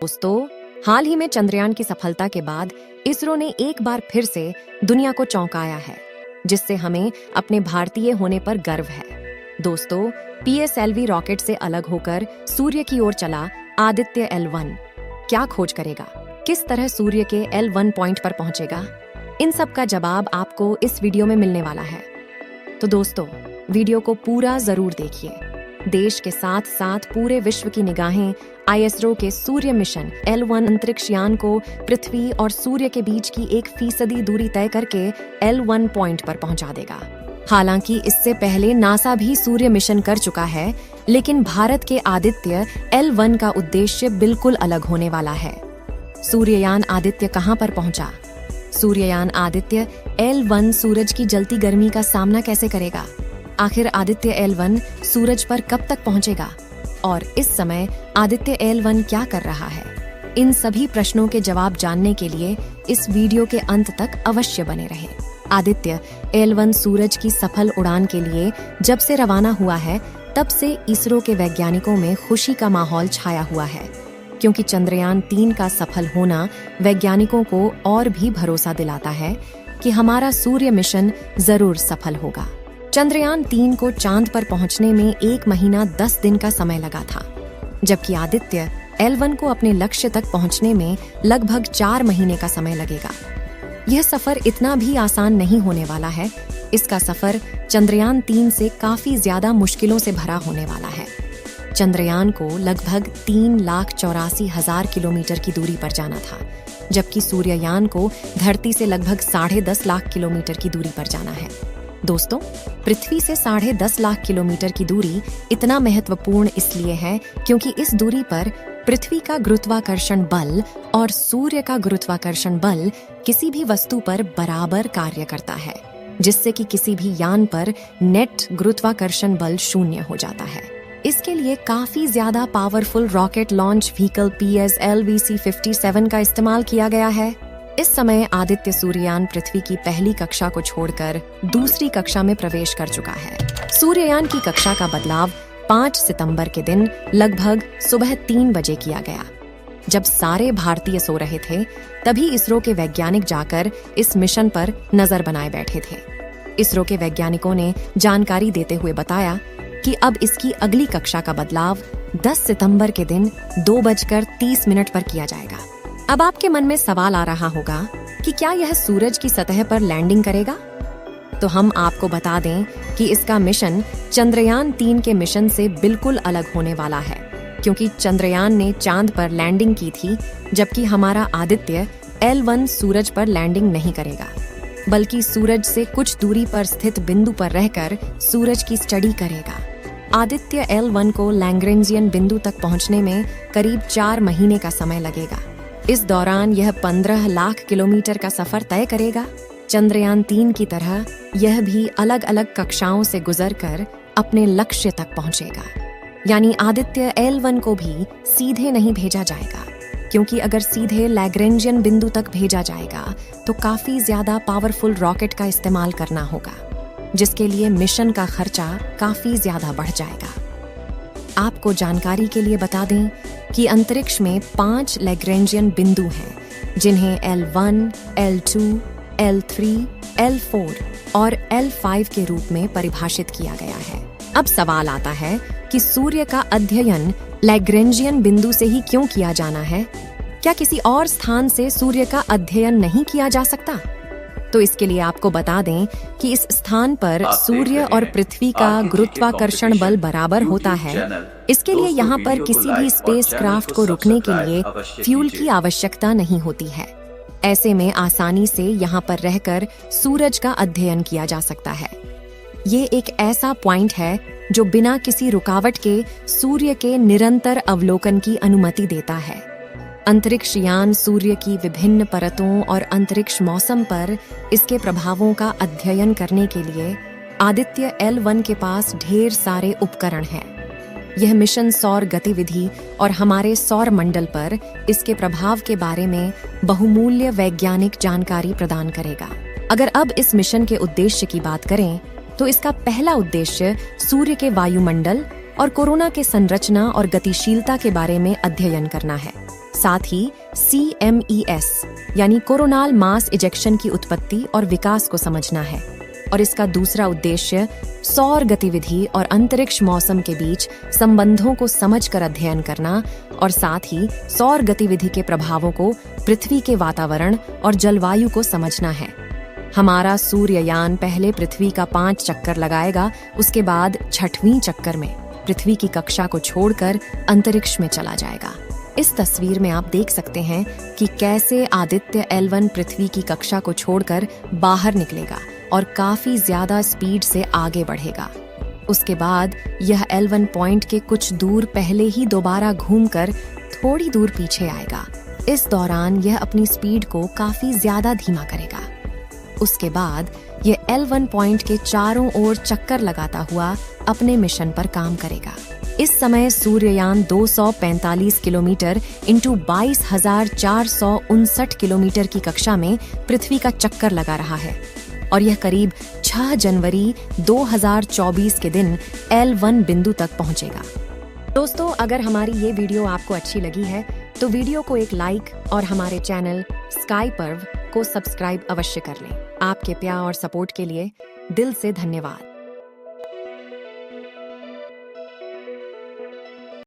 दोस्तों, हाल ही में चंद्रयान की सफलता के बाद इसरो ने एक बार फिर से दुनिया को चौंकाया है, जिससे हमें अपने भारतीय होने पर गर्व है। दोस्तों, PSLV रॉकेट से अलग होकर सूर्य की ओर चला आदित्य L1 क्या खोज करेगा, किस तरह सूर्य के L1 पॉइंट पर पहुंचेगा, इन सब का जवाब आपको इस वीडियो में मिलने वाला है। तो दोस्तों, वीडियो को पूरा जरूर देखिए। देश के साथ साथ पूरे विश्व की निगाहें ISRO के सूर्य मिशन L1 अंतरिक्ष यान को पृथ्वी और सूर्य के बीच की 1% दूरी तय करके L1 पॉइंट पर पहुंचा देगा। हालांकि इससे पहले नासा भी सूर्य मिशन कर चुका है, लेकिन भारत के आदित्य L1 का उद्देश्य बिल्कुल अलग होने वाला है। सूर्ययान आदित्य कहां पर पहुंचा? सूर्ययान आदित्य L1 सूरज की जलती गर्मी का सामना कैसे करेगा? आखिर आदित्य L1 सूरज पर कब तक पहुंचेगा और इस समय आदित्य L1 क्या कर रहा है? इन सभी प्रश्नों के जवाब जानने के लिए इस वीडियो के अंत तक अवश्य बने रहें। आदित्य L1 सूरज की सफल उड़ान के लिए जब से रवाना हुआ है, तब से इसरो के वैज्ञानिकों में खुशी का माहौल छाया हुआ है, क्योंकि चंद्रयान 3 का सफल होना वैज्ञानिकों को और भी भरोसा दिलाता है कि हमारा सूर्य मिशन जरूर सफल होगा। चंद्रयान 3 को चांद पर पहुंचने में 1 महीना 10 दिन का समय लगा था, जबकि आदित्य L1 को अपने लक्ष्य तक पहुंचने में लगभग 4 महीने का समय लगेगा। यह सफर इतना भी आसान नहीं होने वाला है। इसका सफर चंद्रयान 3 से काफी ज्यादा मुश्किलों से भरा होने वाला है। चंद्रयान को लगभग 3,84,000 किलोमीटर की दूरी पर जाना था, जबकि सूर्ययान को धरती से लगभग 10.5 लाख किलोमीटर की दूरी पर जाना है। दोस्तों, पृथ्वी से 10.5 लाख किलोमीटर की दूरी इतना महत्वपूर्ण इसलिए है क्योंकि इस दूरी पर पृथ्वी का गुरुत्वाकर्षण बल और सूर्य का गुरुत्वाकर्षण बल किसी भी वस्तु पर बराबर कार्य करता है, जिससे कि किसी भी यान पर नेट गुरुत्वाकर्षण बल 0 हो जाता है। इसके लिए काफी ज्यादा powerful rocket launch vehicle PSLV-C57 का इस्तेमाल किया गया है। इस समय आदित्य सूर्ययान पृथ्वी की पहली कक्षा को छोड़कर दूसरी कक्षा में प्रवेश कर चुका है। सूर्ययान की कक्षा का बदलाव 5 सितंबर के दिन लगभग सुबह 3 बजे किया गया। जब सारे भारतीय सो रहे थे, तभी इसरो के वैज्ञानिक जाकर इस मिशन पर नजर बनाए बैठे थे। इसरो के वैज्ञानिकों ने जानकारी देते हुए बताया कि अब इसकी अगली कक्षा का बदलाव 10 सितंबर के दिन 2:30 पर किया जाएगा। अब आपके मन में सवाल आ रहा होगा कि क्या यह सूरज की सतह पर लैंडिंग करेगा? तो हम आपको बता दें कि इसका मिशन चंद्रयान 3 के मिशन से बिल्कुल अलग होने वाला है, क्योंकि चंद्रयान ने चांद पर लैंडिंग की थी, जबकि हमारा आदित्य L1 सूरज पर लैंडिंग नहीं करेगा, बल्कि सूरज से कुछ दूरी पर स्थित बिंदु पर रहकर सूरज की स्टडी करेगा। आदित्य L1 को लैग्रेंजियन बिंदु तक पहुंचने में करीब 4 महीने का समय लगेगा। इस दौरान यह 15 लाख किलोमीटर का सफर तय करेगा। चंद्रयान 3 की तरह यह भी अलग अलग कक्षाओं से गुजरकर अपने लक्ष्य तक पहुंचेगा। यानी आदित्य L1 को भी सीधे नहीं भेजा जाएगा, क्योंकि अगर सीधे लैग्रेंजियन बिंदु तक भेजा जाएगा तो काफी ज्यादा पावरफुल रॉकेट का इस्तेमाल करना होगा, जिसके लिए मिशन का खर्चा काफी ज्यादा बढ़ जाएगा। आपको जानकारी के लिए बता दें कि अंतरिक्ष में 5 लैग्रेंजियन बिंदु हैं, जिन्हें L1, L2, L3, L4 और L5 के रूप में परिभाषित किया गया है। अब सवाल आता है कि सूर्य का अध्ययन लैग्रेंजियन बिंदु से ही क्यों किया जाना है? क्या किसी और स्थान से सूर्य का अध्ययन नहीं किया जा सकता? तो इसके लिए आपको बता दें कि इस स्थान पर सूर्य और पृथ्वी का गुरुत्वाकर्षण बल बराबर होता है। इसके लिए यहाँ पर किसी भी स्पेसक्राफ्ट को रुकने के लिए फ्यूल की आवश्यकता नहीं होती है। ऐसे में आसानी से यहाँ पर रहकर सूरज का अध्ययन किया जा सकता है। ये एक ऐसा पॉइंट है जो बिना किसी रुकावट के सूर्य के निरंतर अवलोकन की अनुमति देता है। अंतरिक्ष यान सूर्य की विभिन्न परतों और अंतरिक्ष मौसम पर इसके प्रभावों का अध्ययन करने के लिए आदित्य L1 के पास ढेर सारे उपकरण हैं। यह मिशन सौर गतिविधि और हमारे सौर मंडल पर इसके प्रभाव के बारे में बहुमूल्य वैज्ञानिक जानकारी प्रदान करेगा। अगर अब इस मिशन के उद्देश्य की बात करें, तो इसका पहला उद्देश्य सूर्य के वायुमंडल और कोरोना के संरचना और गतिशीलता के बारे में अध्ययन करना है। साथ ही CMES यानी कोरोनल मास इजेक्शन की उत्पत्ति और विकास को समझना है। और इसका दूसरा उद्देश्य सौर गतिविधि और अंतरिक्ष मौसम के बीच संबंधों को समझकर अध्ययन करना और साथ ही सौर गतिविधि के प्रभावों को पृथ्वी के वातावरण और जलवायु को समझना है। हमारा सूर्ययान पहले पृथ्वी का 5 चक्कर लगाएगा, उसके बाद 6वें चक्कर में पृथ्वी की कक्षा को छोड़कर अंतरिक्ष में चला जाएगा। इस तस्वीर में आप देख सकते हैं कि कैसे आदित्य L1 पृथ्वी की कक्षा को छोड़कर बाहर निकलेगा और काफी ज्यादा स्पीड से आगे बढ़ेगा। उसके बाद यह L1 पॉइंट के कुछ दूर पहले ही दोबारा घूमकर थोड़ी दूर पीछे आएगा। इस दौरान यह अपनी स्पीड को काफी ज्यादा धीमा करेगा। उसके बाद यह L1 पॉइंट के चारों ओर चक्कर लगाता हुआ अपने मिशन पर काम करेगा। इस समय सूर्ययान 245 किलोमीटर इंटू 22,459 किलोमीटर की कक्षा में पृथ्वी का चक्कर लगा रहा है और यह करीब 6 जनवरी 2024 के दिन L1 बिंदु तक पहुंचेगा। दोस्तों, अगर हमारी ये वीडियो आपको अच्छी लगी है तो वीडियो को एक लाइक और हमारे चैनल स्काई पर्व को सब्सक्राइब अवश्य कर लें। आपके प्यार और सपोर्ट के लिए दिल से धन्यवाद।